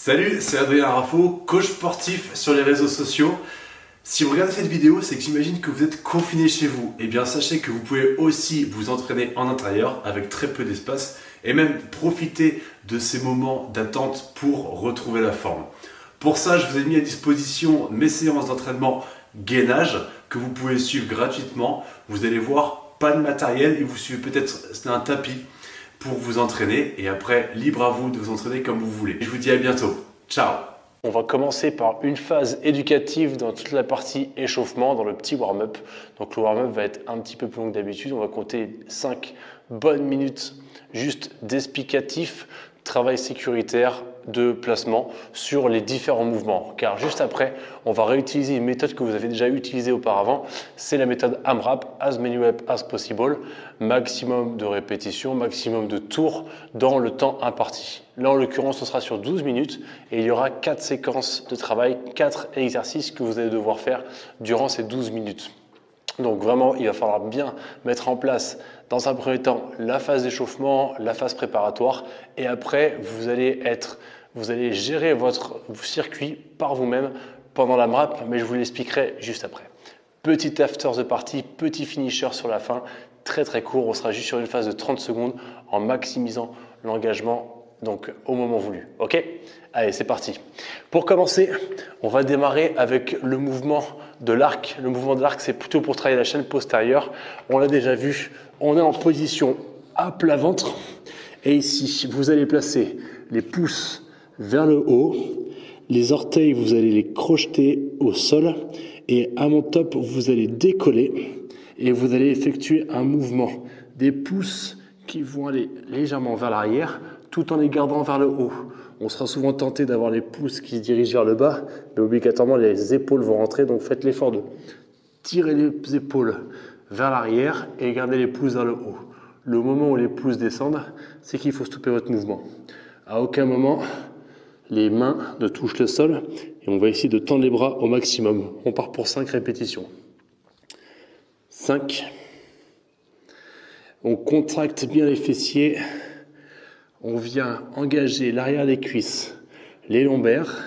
Salut, c'est Adrien Raffo, coach sportif sur les réseaux sociaux. Si vous regardez cette vidéo, c'est que j'imagine que vous êtes confiné chez vous. Eh bien, sachez que vous pouvez aussi vous entraîner en intérieur avec très peu d'espace et même profiter de ces moments d'attente pour retrouver la forme. Pour ça, je vous ai mis à disposition mes séances d'entraînement gainage que vous pouvez suivre gratuitement. Vous allez voir, pas de matériel et vous suivez peut-être un tapis pour vous entraîner et après, libre à vous de vous entraîner comme vous voulez. Je vous dis à bientôt. Ciao! On va commencer par une phase éducative dans toute la partie échauffement, dans le petit warm-up. Donc le warm-up va être un petit peu plus long que d'habitude. On va compter 5 bonnes minutes juste d'explicatif, travail sécuritaire, de placement sur les différents mouvements. Car juste après, on va réutiliser une méthode que vous avez déjà utilisée auparavant. C'est la méthode AMRAP, as many reps as possible. Maximum de répétitions, maximum de tours dans le temps imparti. Là, en l'occurrence, ce sera sur 12 minutes et il y aura 4 séquences de travail, 4 exercices que vous allez devoir faire durant ces 12 minutes. Donc vraiment, il va falloir bien mettre en place dans un premier temps la phase d'échauffement, la phase préparatoire et après, vous allez gérer votre circuit par vous-même pendant l'AMRAP, mais je vous l'expliquerai juste après. Petit after the party, petit finisher sur la fin, très très court, on sera juste sur une phase de 30 secondes en maximisant l'engagement donc au moment voulu. Ok? Allez, c'est parti. Pour commencer, on va démarrer avec le mouvement de l'arc. Le mouvement de l'arc, c'est plutôt pour travailler la chaîne postérieure. On l'a déjà vu, on est en position à plat ventre. Et ici, vous allez placer les pouces vers le haut. Les orteils, vous allez les crocheter au sol. Et à mon top, vous allez décoller. Et vous allez effectuer un mouvement des pouces qui vont aller légèrement vers l'arrière, tout en les gardant vers le haut. On sera souvent tenté d'avoir les pouces qui se dirigent vers le bas, mais obligatoirement les épaules vont rentrer, donc faites l'effort de tirer les épaules vers l'arrière et garder les pouces vers le haut. Le moment où les pouces descendent, c'est qu'il faut stopper votre mouvement. À aucun moment, les mains ne touchent le sol et on va essayer de tendre les bras au maximum. On part pour 5 répétitions. 5. On contracte bien les fessiers. On vient engager l'arrière des cuisses, les lombaires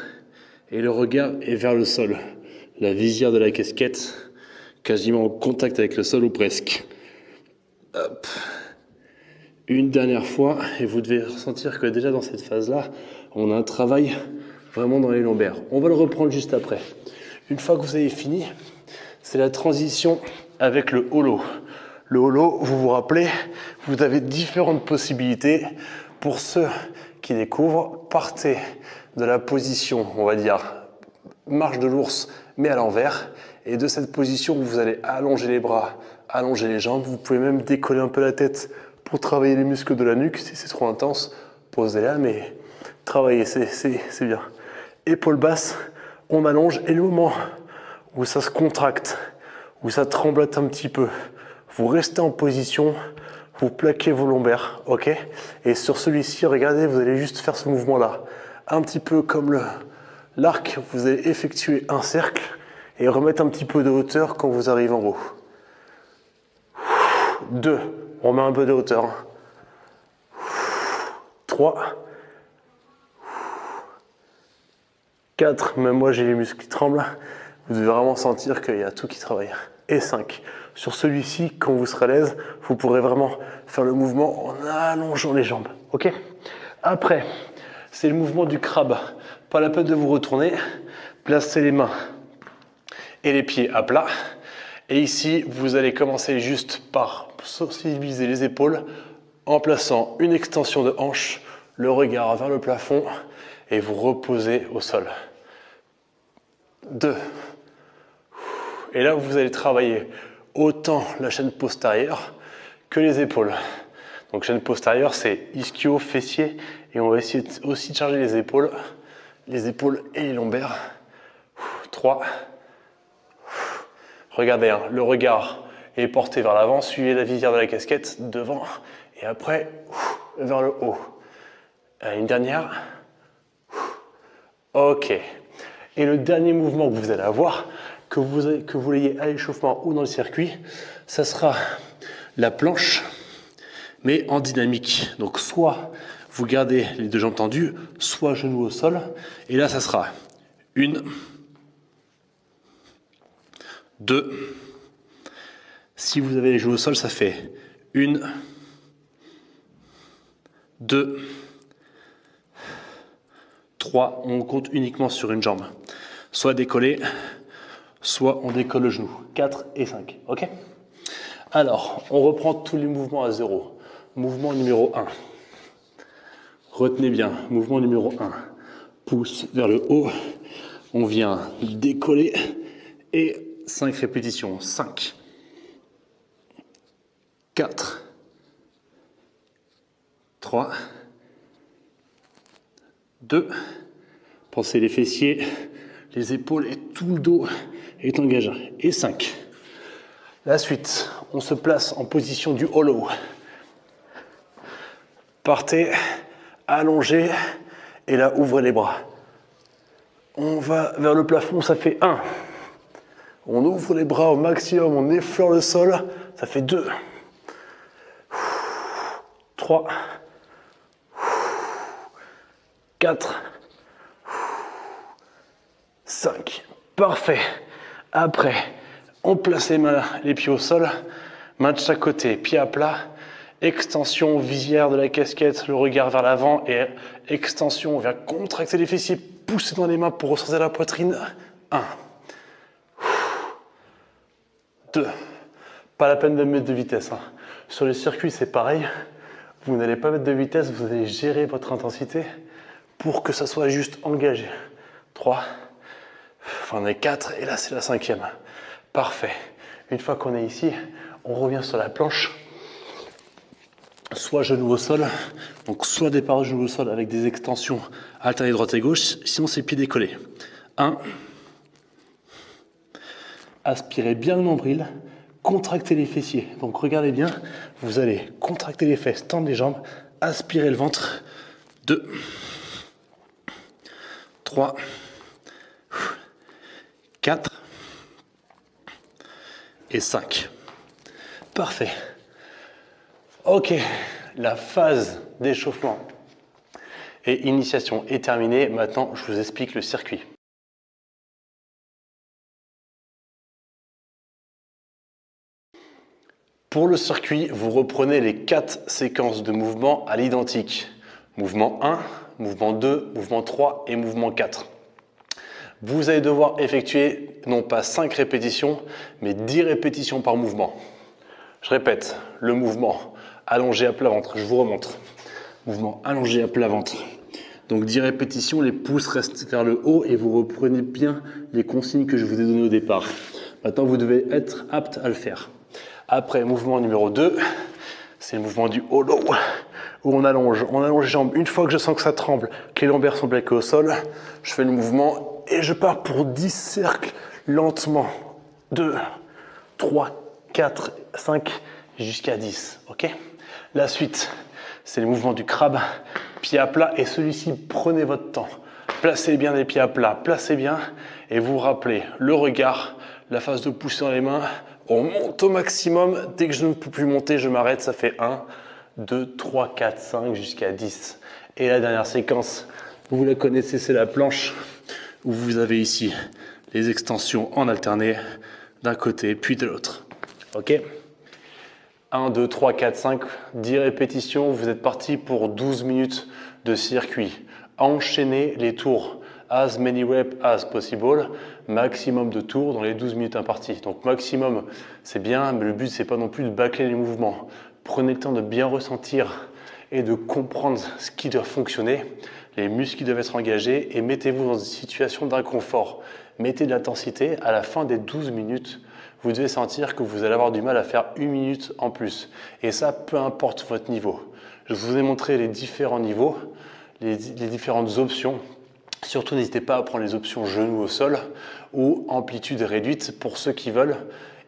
et le regard est vers le sol. La visière de la casquette quasiment en contact avec le sol ou presque. Hop. Une dernière fois et vous devez ressentir que déjà dans cette phase-là, on a un travail vraiment dans les lombaires. On va le reprendre juste après. Une fois que vous avez fini, c'est la transition avec le holo. Le holo, vous vous rappelez, vous avez différentes possibilités. Pour ceux qui découvrent, partez de la position, on va dire, marche de l'ours, mais à l'envers. Et de cette position, vous allez allonger les bras, allonger les jambes. Vous pouvez même décoller un peu la tête pour travailler les muscles de la nuque. Si c'est trop intense, posez-la, mais travaillez, c'est bien. Épaules basses, on allonge. Et le moment où ça se contracte, où ça tremblote un petit peu, vous restez en position. Vous plaquez vos lombaires, ok? Et sur celui-ci, regardez, vous allez juste faire ce mouvement-là. Un petit peu comme l'arc, vous allez effectuer un cercle et remettre un petit peu de hauteur quand vous arrivez en haut. 2, on remet un peu de hauteur. 3, 4, même moi j'ai les muscles qui tremblent. Vous devez vraiment sentir qu'il y a tout qui travaille. Et 5. Sur celui-ci, quand vous serez à l'aise, vous pourrez vraiment faire le mouvement en allongeant les jambes. Ok? Après, c'est le mouvement du crabe. Pas la peine de vous retourner. Placez les mains et les pieds à plat. Et ici, vous allez commencer juste par sensibiliser les épaules en plaçant une extension de hanche, le regard vers le plafond et vous reposez au sol. 2. Et là, vous allez travailler autant la chaîne postérieure que les épaules. Donc chaîne postérieure, c'est ischio, fessier, et on va essayer aussi de charger les épaules et les lombaires. 3. Regardez, hein, le regard est porté vers l'avant, suivez la visière de la casquette devant, et après, vers le haut. Une dernière. Ok. Et le dernier mouvement que vous allez avoir, que vous l'ayez à l'échauffement ou dans le circuit, ça sera la planche, mais en dynamique. Donc soit vous gardez les deux jambes tendues, soit genoux au sol. Et là, ça sera 1, 2. Si vous avez les genoux au sol, ça fait 1, 2, 3. On compte uniquement sur une jambe. Soit décoller, soit on décolle le genou. 4 et 5. Ok? Alors, on reprend tous les mouvements à 0. Mouvement numéro 1. Retenez bien, mouvement numéro 1. Pouce vers le haut. On vient décoller et 5 répétitions. 5, 4, 3, 2. Pensez les fessiers, les épaules et tout le dos est engagé. Et 5. La suite, on se place en position du hollow. Partez, allongez et là, ouvrez les bras. On va vers le plafond, ça fait 1. On ouvre les bras au maximum, on effleure le sol, ça fait 2. 3. 4. 5. Parfait. Après, on place les mains, les pieds au sol, main de chaque côté, pied à plat, extension visière de la casquette, le regard vers l'avant et extension, on vient contracter les fessiers, pousser dans les mains pour ressortir la poitrine. 1. 2. Pas la peine de mettre de vitesse. Sur les circuits, c'est pareil. Vous n'allez pas mettre de vitesse, vous allez gérer votre intensité pour que ça soit juste engagé. 3. Enfin, on est 4 et là, c'est la 5e. Parfait. Une fois qu'on est ici, on revient sur la planche. Soit genoux au sol, donc soit départ au genou au sol avec des extensions alternées droite et gauche, sinon c'est pieds décollés. 1. Aspirez bien le nombril, contractez les fessiers. Donc regardez bien, vous allez contracter les fesses, tendre les jambes, aspirer le ventre. 2, 3, 4 et 5. Parfait. Ok, la phase d'échauffement et initiation est terminée. Maintenant, je vous explique le circuit. Pour le circuit, vous reprenez les 4 séquences de mouvements à l'identique. Mouvement 1, mouvement 2, mouvement 3 et mouvement 4. Vous allez devoir effectuer non pas 5 répétitions, mais 10 répétitions par mouvement. Je répète, le mouvement allongé à plat ventre, je vous remontre. Mouvement allongé à plat ventre. Donc 10 répétitions, les pouces restent vers le haut et vous reprenez bien les consignes que je vous ai données au départ. Maintenant, vous devez être apte à le faire. Après, mouvement numéro 2, c'est le mouvement du hollow, où on allonge les jambes. Une fois que je sens que ça tremble, que les lombaires sont plaqués au sol, je fais le mouvement et je pars pour 10 cercles lentement. 2, 3, 4, 5, jusqu'à 10. Ok ? La suite, c'est le mouvement du crabe, pied à plat. Et celui-ci, prenez votre temps. Placez bien les pieds à plat, placez bien. Et vous vous rappelez le regard, la phase de pousser dans les mains. On monte au maximum. Dès que je ne peux plus monter, je m'arrête. Ça fait 1, 2, 3, 4, 5 jusqu'à 10. Et la dernière séquence, vous la connaissez, c'est la planche où vous avez ici les extensions en alterné d'un côté puis de l'autre. Ok ? 1, 2, 3, 4, 5, 10 répétitions. Vous êtes parti pour 12 minutes de circuit. Enchaînez les tours. As many reps as possible. Maximum de tours dans les 12 minutes imparties. Donc maximum, c'est bien, mais le but, c'est pas non plus de bâcler les mouvements. Prenez le temps de bien ressentir et de comprendre ce qui doit fonctionner, les muscles qui doivent être engagés, et mettez-vous dans une situation d'inconfort. Mettez de l'intensité. À la fin des 12 minutes, vous devez sentir que vous allez avoir du mal à faire 1 minute en plus. Et ça, peu importe votre niveau. Je vous ai montré les différents niveaux, les différentes options. Surtout, n'hésitez pas à prendre les options genoux au sol ou amplitude réduite pour ceux qui veulent.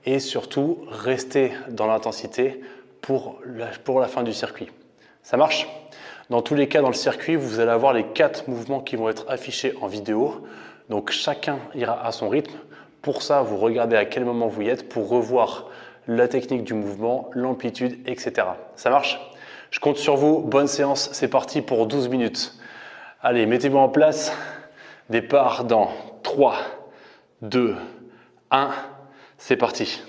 Et surtout, restez dans l'intensité pour la fin du circuit. Ça marche ? Dans tous les cas, dans le circuit, vous allez avoir les 4 mouvements qui vont être affichés en vidéo. Donc, chacun ira à son rythme. Pour ça, vous regardez à quel moment vous y êtes pour revoir la technique du mouvement, l'amplitude, etc. Ça marche ? Je compte sur vous. Bonne séance. C'est parti pour 12 minutes. Allez, mettez-vous en place. Départ dans 3, 2, 1. C'est parti.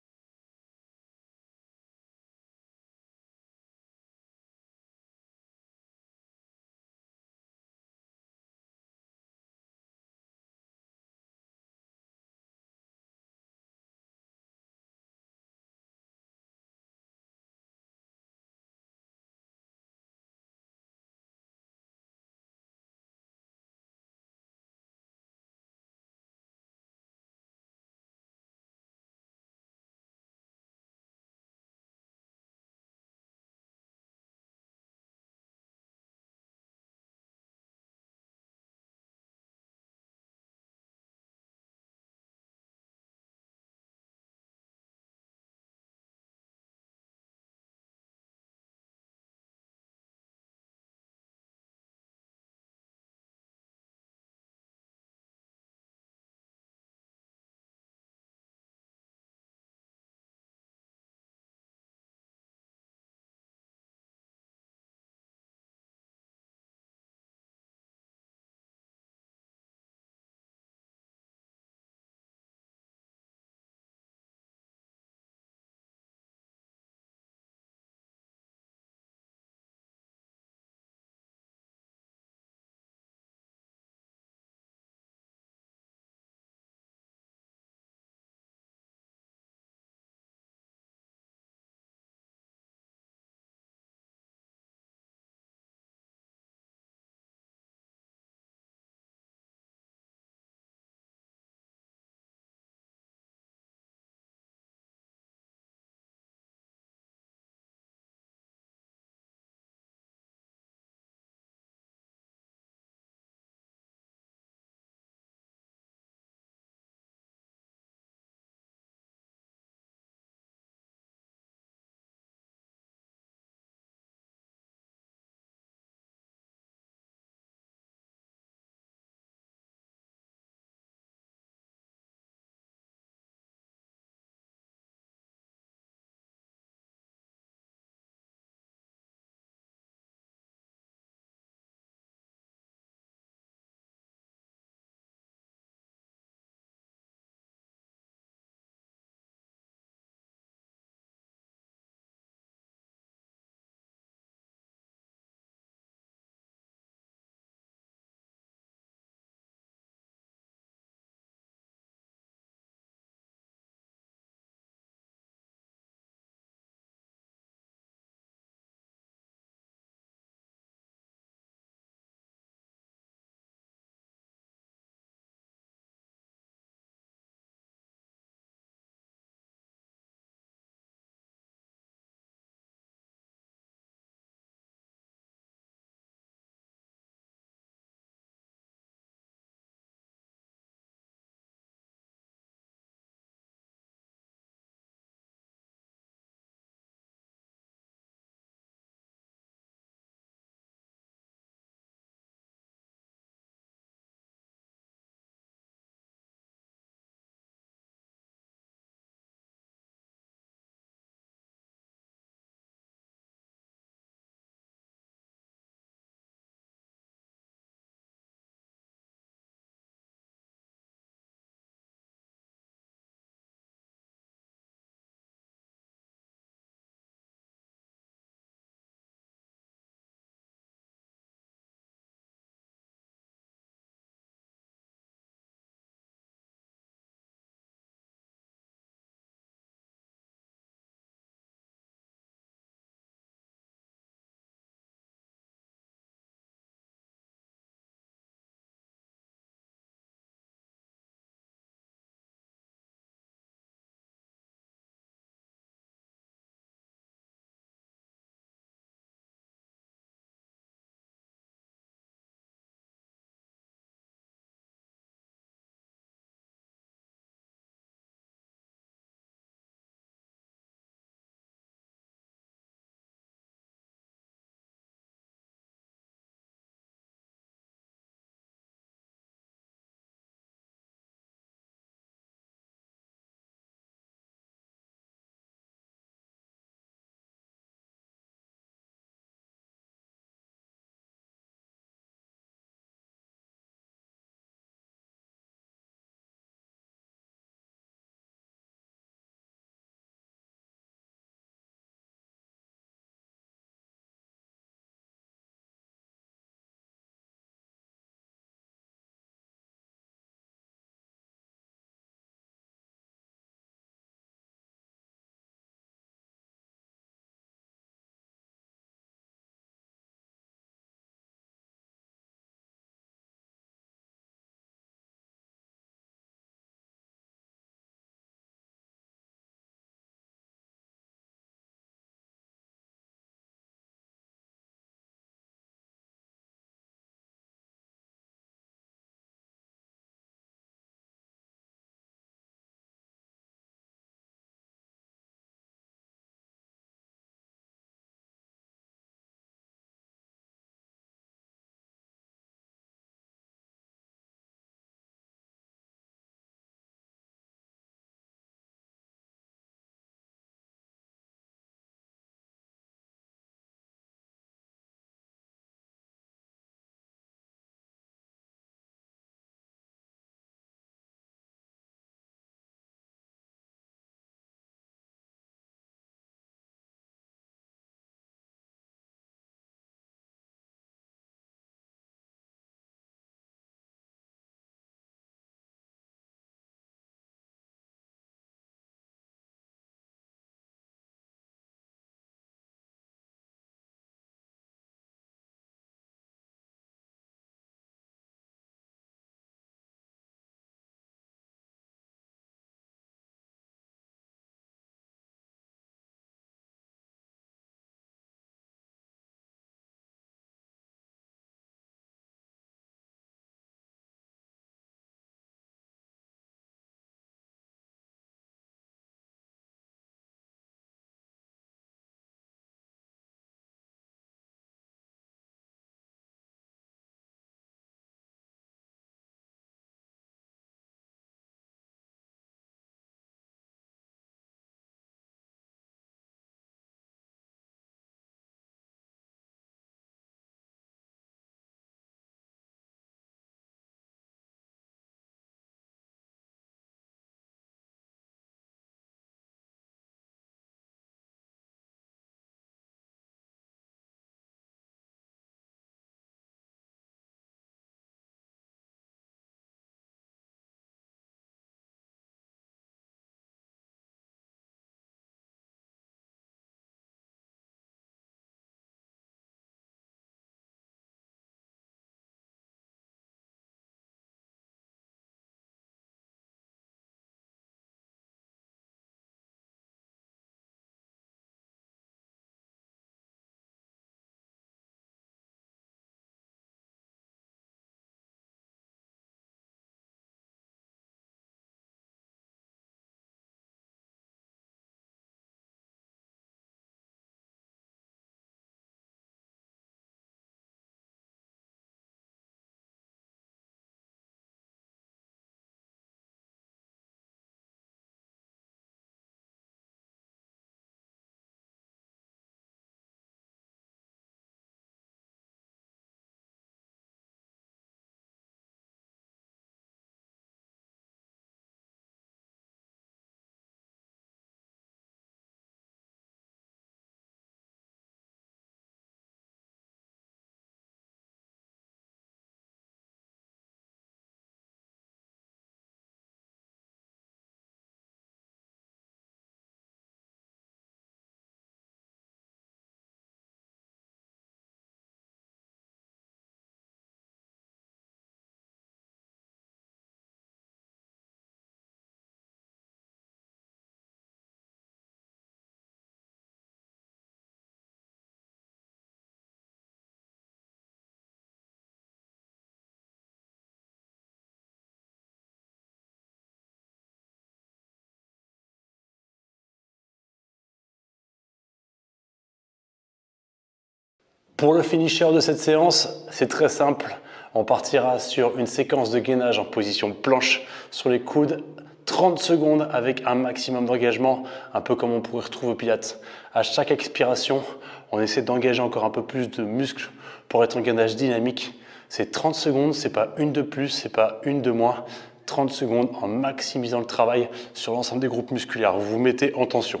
Pour le finisher de cette séance, c'est très simple. On partira sur une séquence de gainage en position planche sur les coudes, 30 secondes avec un maximum d'engagement, un peu comme on pourrait retrouver au pilates. À chaque expiration, on essaie d'engager encore un peu plus de muscles pour être en gainage dynamique. C'est 30 secondes, c'est pas une de plus, c'est pas une de moins. 30 secondes en maximisant le travail sur l'ensemble des groupes musculaires. Vous vous mettez en tension.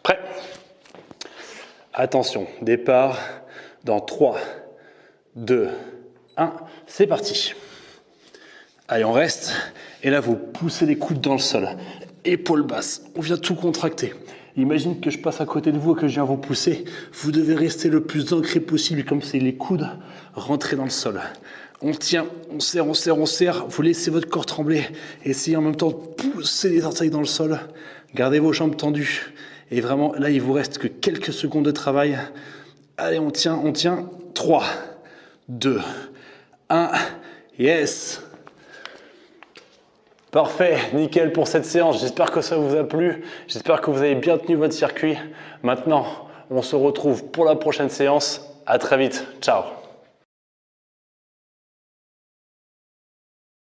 Prêt? Attention, départ dans 3, 2, 1, c'est parti. Allez, on reste. Et là, vous poussez les coudes dans le sol. Épaules basses. On vient tout contracter. Imagine que je passe à côté de vous et que je viens vous pousser. Vous devez rester le plus ancré possible, comme si les coudes rentraient dans le sol. On tient, on serre, on serre, on serre. Vous laissez votre corps trembler. Essayez en même temps de pousser les orteils dans le sol. Gardez vos jambes tendues. Et vraiment, là, il vous reste que quelques secondes de travail. Allez, on tient, on tient. 3, 2, 1. Yes! Parfait, nickel pour cette séance. J'espère que ça vous a plu. J'espère que vous avez bien tenu votre circuit. Maintenant, on se retrouve pour la prochaine séance. À très vite. Ciao!